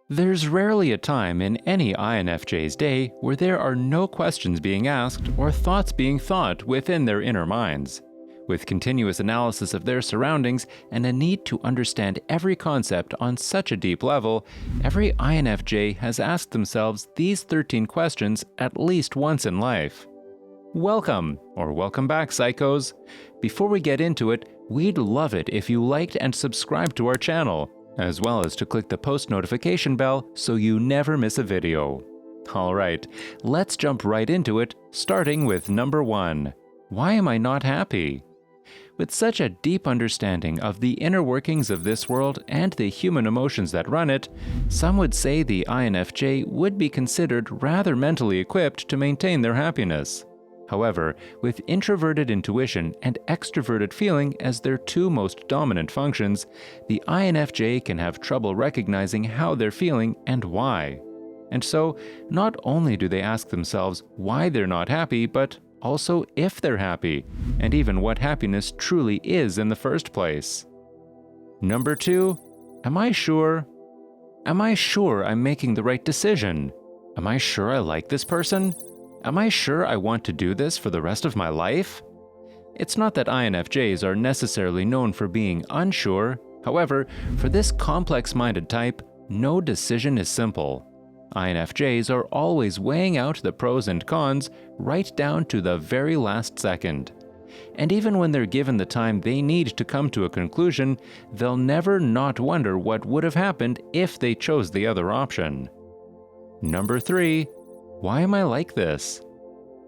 There's rarely a time in any INFJ's day where there are no questions being asked or thoughts being thought within their inner minds. With continuous analysis of their surroundings and a need to understand every concept on such a deep level, every INFJ has asked themselves these 13 questions at least once in life. Welcome, or welcome back, psychos. Before we get into it, we'd love it if you liked and subscribed to our channel, as well as to click the post notification bell so you never miss a video. Alright, let's jump right into it, starting with number 1. Why am I not happy? With such a deep understanding of the inner workings of this world and the human emotions that run it, some would say the INFJ would be considered rather mentally equipped to maintain their happiness. However, with introverted intuition and extroverted feeling as their two most dominant functions, the INFJ can have trouble recognizing how they're feeling and why. And so, not only do they ask themselves why they're not happy, but also if they're happy, and even what happiness truly is in the first place. Number 2. Am I sure? Am I sure I'm making the right decision? Am I sure I like this person? Am I sure I want to do this for the rest of my life? It's not that INFJs are necessarily known for being unsure. However, for this complex-minded type, no decision is simple. INFJs are always weighing out the pros and cons right down to the very last second. And even when they're given the time they need to come to a conclusion, they'll never not wonder what would have happened if they chose the other option. Number 3. Why am I like this?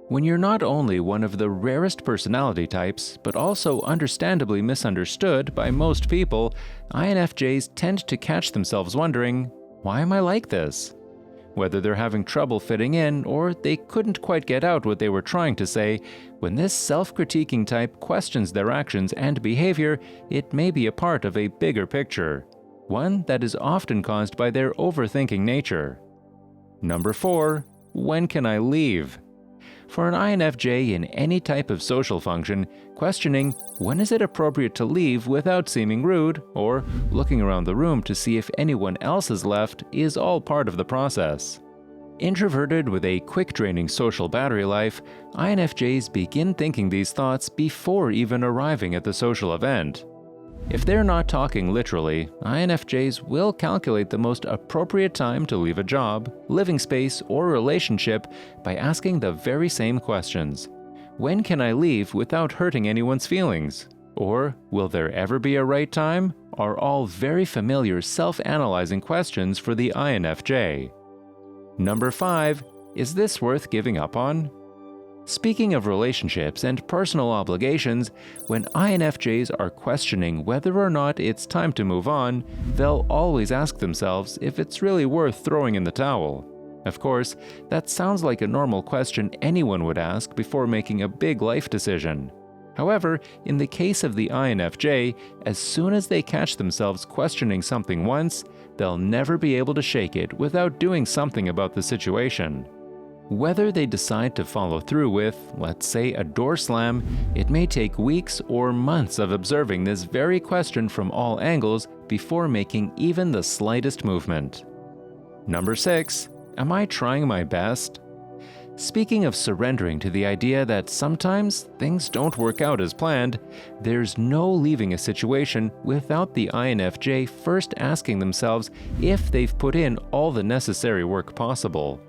When you're not only one of the rarest personality types, but also understandably misunderstood by most people, INFJs tend to catch themselves wondering, why am I like this? Whether they're having trouble fitting in or they couldn't quite get out what they were trying to say, when this self-critiquing type questions their actions and behavior, it may be a part of a bigger picture, one that is often caused by their overthinking nature. Number 4. When can I leave? For an INFJ in any type of social function, questioning when is it appropriate to leave without seeming rude, or looking around the room to see if anyone else has left, is all part of the process. Introverted with a quick-draining social battery life, INFJs begin thinking these thoughts before even arriving at the social event. If they're not talking literally, INFJs will calculate the most appropriate time to leave a job, living space, or relationship by asking the very same questions. When can I leave without hurting anyone's feelings? Or, will there ever be a right time? Are all very familiar self-analyzing questions for the INFJ. Number 5. Is this worth giving up on? Speaking of relationships and personal obligations, when INFJs are questioning whether or not it's time to move on, they'll always ask themselves if it's really worth throwing in the towel. Of course, that sounds like a normal question anyone would ask before making a big life decision. However, in the case of the INFJ, as soon as they catch themselves questioning something once, they'll never be able to shake it without doing something about the situation. Whether they decide to follow through with, let's say, a door slam, it may take weeks or months of observing this very question from all angles before making even the slightest movement. Number 6. Am I trying my best? Speaking of surrendering to the idea that sometimes things don't work out as planned, there's no leaving a situation without the INFJ first asking themselves if they've put in all the necessary work possible.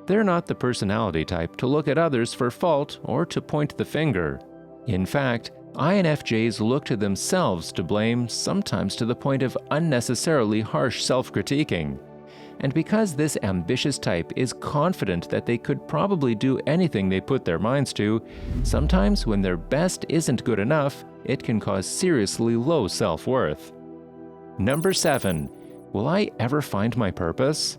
They're not the personality type to look at others for fault or to point the finger. In fact, INFJs look to themselves to blame, sometimes to the point of unnecessarily harsh self-critiquing. And because this ambitious type is confident that they could probably do anything they put their minds to, sometimes when their best isn't good enough, it can cause seriously low self-worth. Number 7. Will I ever find my purpose?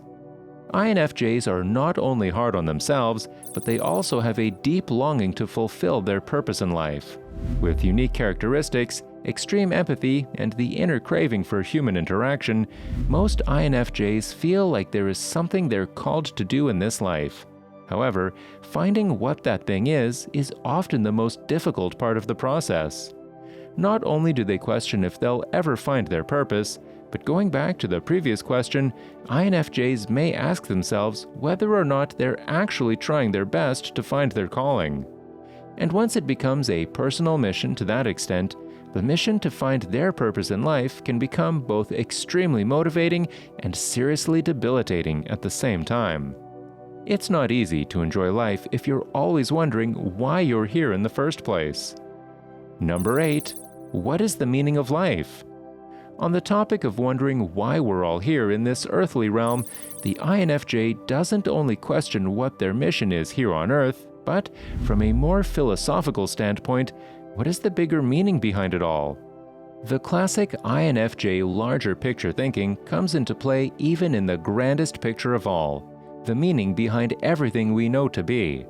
INFJs are not only hard on themselves, but they also have a deep longing to fulfill their purpose in life. With unique characteristics, extreme empathy, and the inner craving for human interaction, most INFJs feel like there is something they're called to do in this life. However, finding what that thing is often the most difficult part of the process. Not only do they question if they'll ever find their purpose, but going back to the previous question, INFJs may ask themselves whether or not they're actually trying their best to find their calling. And once it becomes a personal mission to that extent, the mission to find their purpose in life can become both extremely motivating and seriously debilitating at the same time. It's not easy to enjoy life if you're always wondering why you're here in the first place. Number 8. What is the meaning of life? On the topic of wondering why we're all here in this earthly realm, the INFJ doesn't only question what their mission is here on Earth, but from a more philosophical standpoint, what is the bigger meaning behind it all? The classic INFJ larger picture thinking comes into play even in the grandest picture of all, the meaning behind everything we know to be.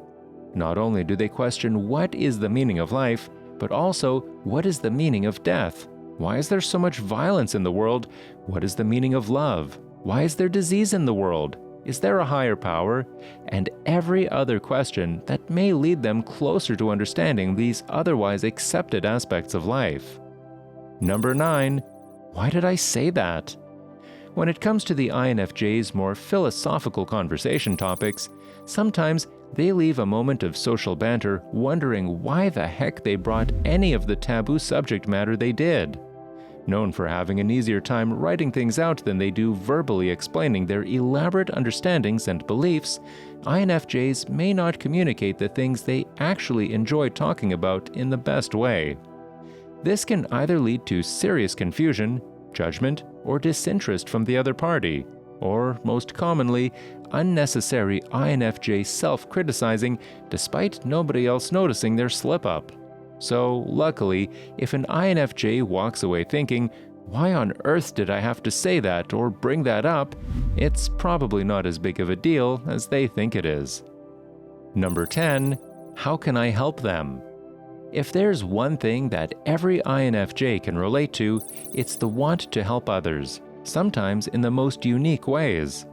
Not only do they question what is the meaning of life, but also what is the meaning of death? Why is there so much violence in the world? What is the meaning of love? Why is there disease in the world? Is there a higher power? And every other question that may lead them closer to understanding these otherwise accepted aspects of life. Number 9. Why did I say that? When it comes to the INFJ's more philosophical conversation topics, sometimes they leave a moment of social banter wondering why the heck they brought any of the taboo subject matter they did. Known for having an easier time writing things out than they do verbally explaining their elaborate understandings and beliefs, INFJs may not communicate the things they actually enjoy talking about in the best way. This can either lead to serious confusion, judgment, or disinterest from the other party, or, most commonly, unnecessary INFJ self-criticizing despite nobody else noticing their slip-up. So, luckily, if an INFJ walks away thinking, "Why on earth did I have to say that or bring that up?" it's probably not as big of a deal as they think it is. Number 10. How can I help them? If there's one thing that every INFJ can relate to, it's the want to help others, sometimes in the most unique ways.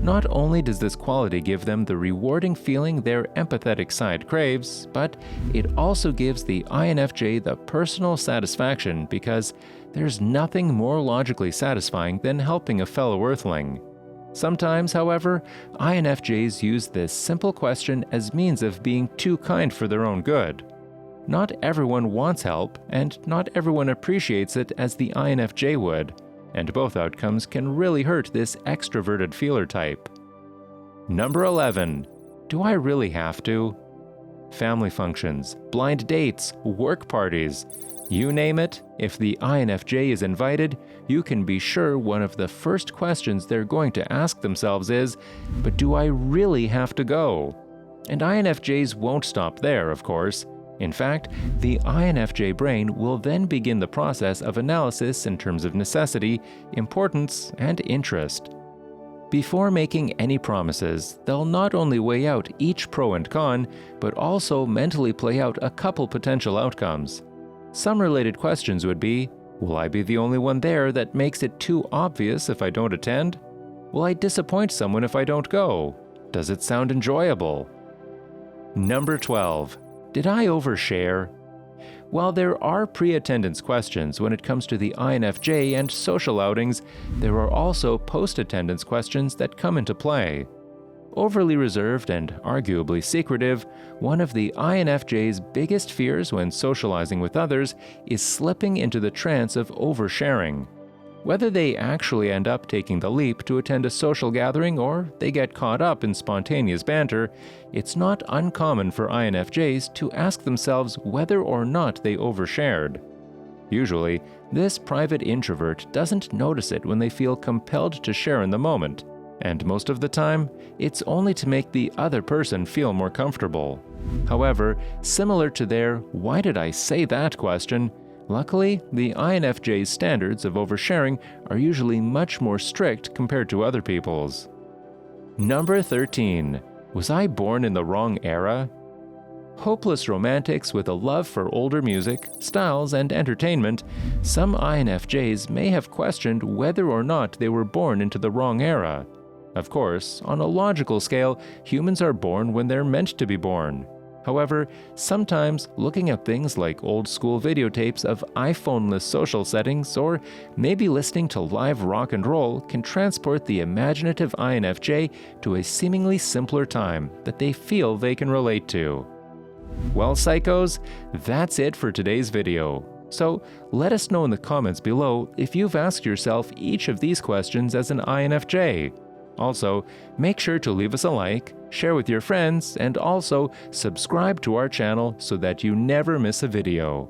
Not only does this quality give them the rewarding feeling their empathetic side craves, but it also gives the INFJ the personal satisfaction because there's nothing more logically satisfying than helping a fellow Earthling. Sometimes, however, INFJs use this simple question as means of being too kind for their own good. Not everyone wants help, and not everyone appreciates it as the INFJ would. And both outcomes can really hurt this extroverted feeler type. Number 11. Do I really have to? Family functions, blind dates, work parties. You name it, if the INFJ is invited, you can be sure one of the first questions they're going to ask themselves is, but do I really have to go? And INFJs won't stop there, of course. In fact, the INFJ brain will then begin the process of analysis in terms of necessity, importance, and interest. Before making any promises, they'll not only weigh out each pro and con, but also mentally play out a couple potential outcomes. Some related questions would be, will I be the only one there that makes it too obvious if I don't attend? Will I disappoint someone if I don't go? Does it sound enjoyable? Number 12. Did I overshare? While there are pre-attendance questions when it comes to the INFJ and social outings, there are also post-attendance questions that come into play. Overly reserved and arguably secretive, one of the INFJ's biggest fears when socializing with others is slipping into the trance of oversharing. Whether they actually end up taking the leap to attend a social gathering or they get caught up in spontaneous banter, it's not uncommon for INFJs to ask themselves whether or not they overshared. Usually, this private introvert doesn't notice it when they feel compelled to share in the moment, and most of the time, it's only to make the other person feel more comfortable. However, similar to their "why did I say that?" question, luckily, the INFJ's standards of oversharing are usually much more strict compared to other people's. Number 13. Was I born in the wrong era? Hopeless romantics with a love for older music, styles, and entertainment, some INFJs may have questioned whether or not they were born into the wrong era. Of course, on a logical scale, humans are born when they're meant to be born. However, sometimes looking at things like old-school videotapes of iPhone-less social settings or maybe listening to live rock and roll can transport the imaginative INFJ to a seemingly simpler time that they feel they can relate to. Well, psychos, that's it for today's video. So let us know in the comments below if you've asked yourself each of these questions as an INFJ. Also, make sure to leave us a like, share with your friends, and also subscribe to our channel so that you never miss a video.